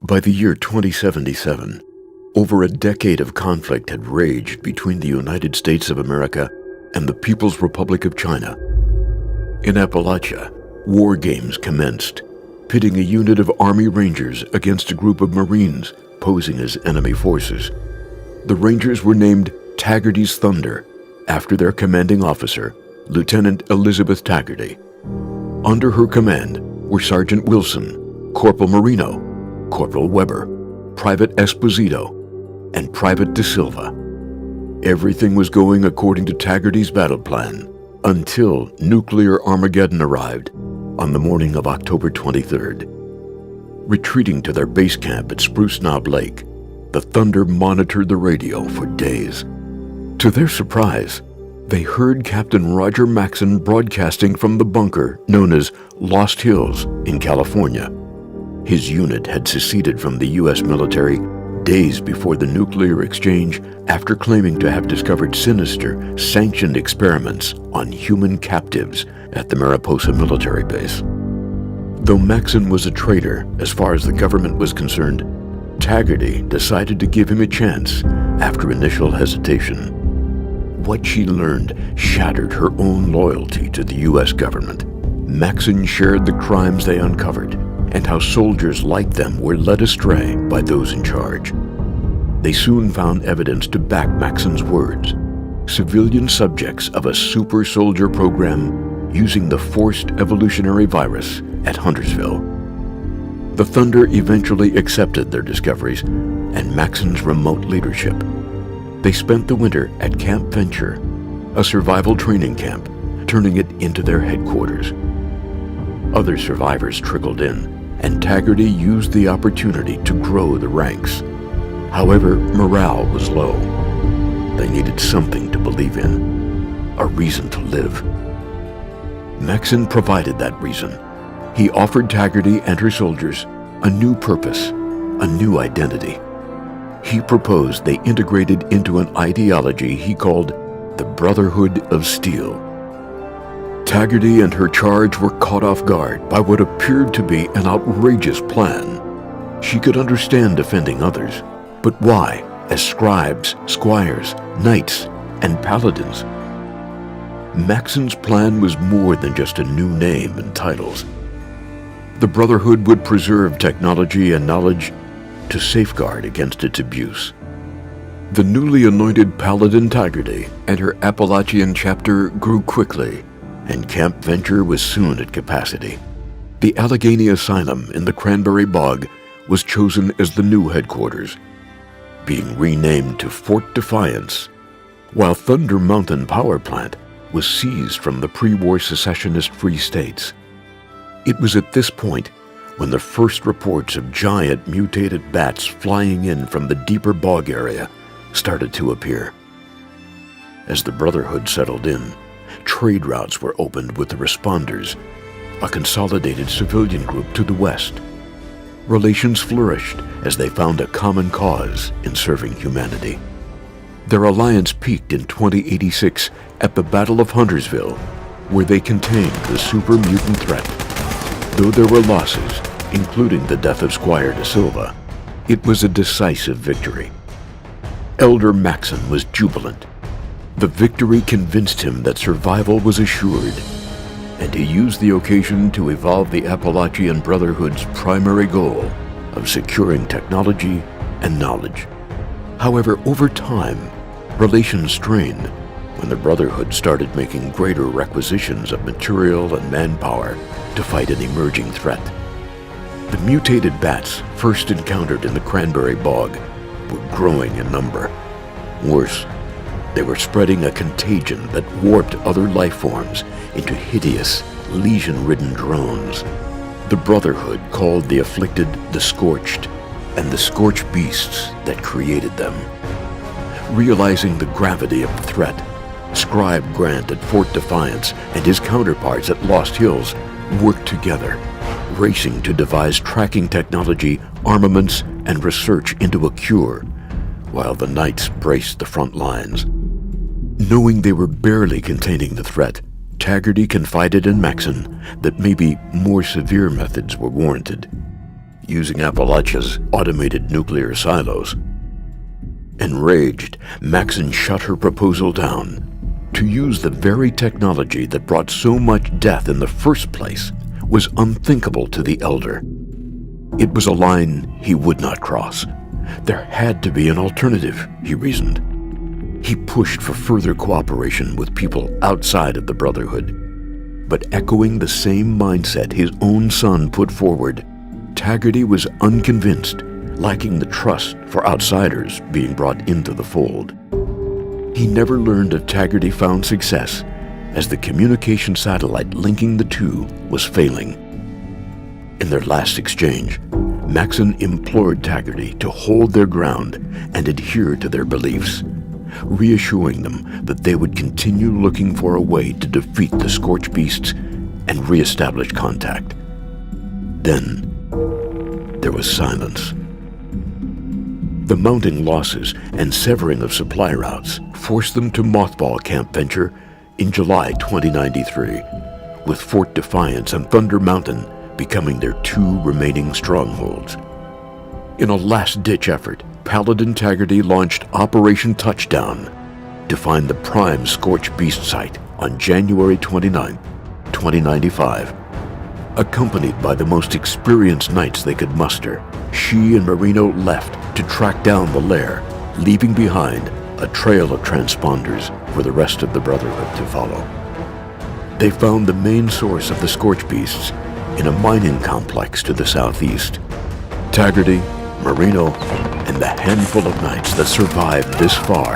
By the year 2077, over a decade of conflict had raged between the United States of America and the People's Republic of China. In Appalachia, war games commenced, pitting a unit of Army Rangers against a group of Marines posing as enemy forces. The Rangers were named Taggarty's Thunder, after their commanding officer, Lieutenant Elizabeth Taggarty. Under her command were Sergeant Wilson, Corporal Marino, Corporal Weber, Private Esposito, and Private De Silva. Everything was going according to Taggarty's battle plan until nuclear Armageddon arrived on the morning of October 23rd. Retreating to their base camp at Spruce Knob Lake, the Thunder monitored the radio for days. To their surprise, they heard Captain Roger Maxson broadcasting from the bunker known as Lost Hills in California. His unit had seceded from the U.S. military days before the nuclear exchange after claiming to have discovered sinister, sanctioned experiments on human captives at the Mariposa military base. Though Maxson was a traitor as far as the government was concerned, Taggarty decided to give him a chance after initial hesitation. What she learned shattered her own loyalty to the U.S. government. Maxson shared the crimes they uncovered and how soldiers like them were led astray by those in charge. They soon found evidence to back Maxson's words: civilian subjects of a super soldier program using the forced evolutionary virus at Huntersville. The Thunder eventually accepted their discoveries and Maxson's remote leadership. They spent the winter at Camp Venture, a survival training camp, turning it into their headquarters. Other survivors trickled in, and Taggarty used the opportunity to grow the ranks. However, morale was low. They needed something to believe in, a reason to live. Maxson provided that reason. He offered Taggarty and her soldiers a new purpose, a new identity. He proposed they integrated into an ideology he called the Brotherhood of Steel. Taggarty and her charge were caught off guard by what appeared to be an outrageous plan. She could understand defending others, but why as scribes, squires, knights, and paladins? Maxson's plan was more than just a new name and titles. The Brotherhood would preserve technology and knowledge to safeguard against its abuse. The newly anointed Paladin Taggarty and her Appalachian chapter grew quickly, and Camp Venture was soon at capacity. The Allegheny Asylum in the Cranberry Bog was chosen as the new headquarters, being renamed to Fort Defiance, while Thunder Mountain Power Plant was seized from the pre-war secessionist Free States. It was at this point when the first reports of giant mutated bats flying in from the deeper bog area started to appear. As the Brotherhood settled in, trade routes were opened with the Responders, a consolidated civilian group to the west. Relations flourished as they found a common cause in serving humanity. Their alliance peaked in 2086 at the Battle of Huntersville, where they contained the super mutant threat. Though there were losses, including the death of Squire De Silva, it was a decisive victory. Elder Maxson was jubilant. The victory convinced him that survival was assured, and he used the occasion to evolve the Appalachian Brotherhood's primary goal of securing technology and knowledge. However, over time, relations strained when the Brotherhood started making greater requisitions of material and manpower to fight an emerging threat. The mutated bats first encountered in the Cranberry Bog were growing in number. Worse, they were spreading a contagion that warped other life forms into hideous, lesion-ridden drones. The Brotherhood called the afflicted the Scorched, and the scorched beasts that created them. Realizing the gravity of the threat, Scribe Grant at Fort Defiance and his counterparts at Lost Hills worked together, racing to devise tracking technology, armaments, and research into a cure, while the Knights braced the front lines. Knowing they were barely containing the threat, Taggarty confided in Maxson that maybe more severe methods were warranted. using Appalachia's automated nuclear silos. Enraged, Maxon shut her proposal down. To use the very technology that brought so much death in the first place was unthinkable to the elder. It was a line he would not cross. There had to be an alternative, he reasoned. He pushed for further cooperation with people outside of the Brotherhood. But echoing the same mindset his own son put forward, Taggarty was unconvinced, lacking the trust for outsiders being brought into the fold. He never learned if Taggarty found success, as the communication satellite linking the two was failing. In their last exchange, Maxon implored Taggarty to hold their ground and adhere to their beliefs, reassuring them that they would continue looking for a way to defeat the Scorched Beasts and reestablish contact. Then, there was silence. The mounting losses and severing of supply routes forced them to mothball Camp Venture in July 2093, with Fort Defiance and Thunder Mountain becoming their two remaining strongholds. In a last-ditch effort, Paladin Taggarty launched Operation Touchdown to find the prime Scorched Beast site on January 29, 2095. Accompanied by the most experienced knights they could muster, she and Marino left to track down the lair, leaving behind a trail of transponders for the rest of the Brotherhood to follow. They found the main source of the Scorched Beasts in a mining complex to the southeast. Taggarty, Marino, and the handful of knights that survived this far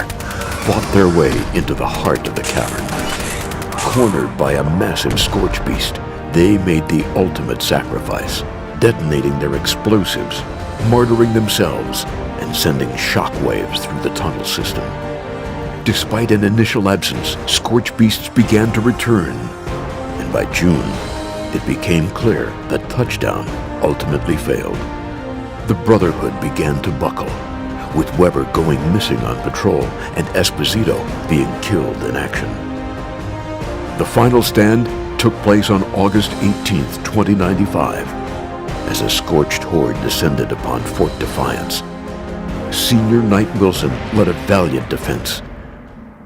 fought their way into the heart of the cavern. Cornered by a massive Scorched Beast, they made the ultimate sacrifice, detonating their explosives, martyring themselves, and sending shockwaves through the tunnel system. Despite an initial absence, Scorched Beasts began to return, and by June, it became clear that Touchdown ultimately failed. The Brotherhood began to buckle, with Weber going missing on patrol and Esposito being killed in action. The final stand took place on August 18, 2095, as a scorched horde descended upon Fort Defiance. Senior Knight Wilson led a valiant defense,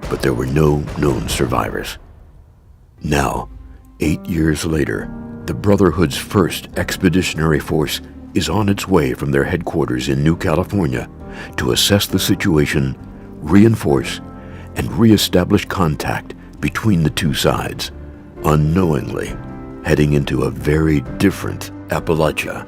but there were no known survivors. Now, 8 years later, the Brotherhood's first expeditionary force is on its way from their headquarters in New California to assess the situation, reinforce, and reestablish contact between the two sides, unknowingly heading into a very different Appalachia.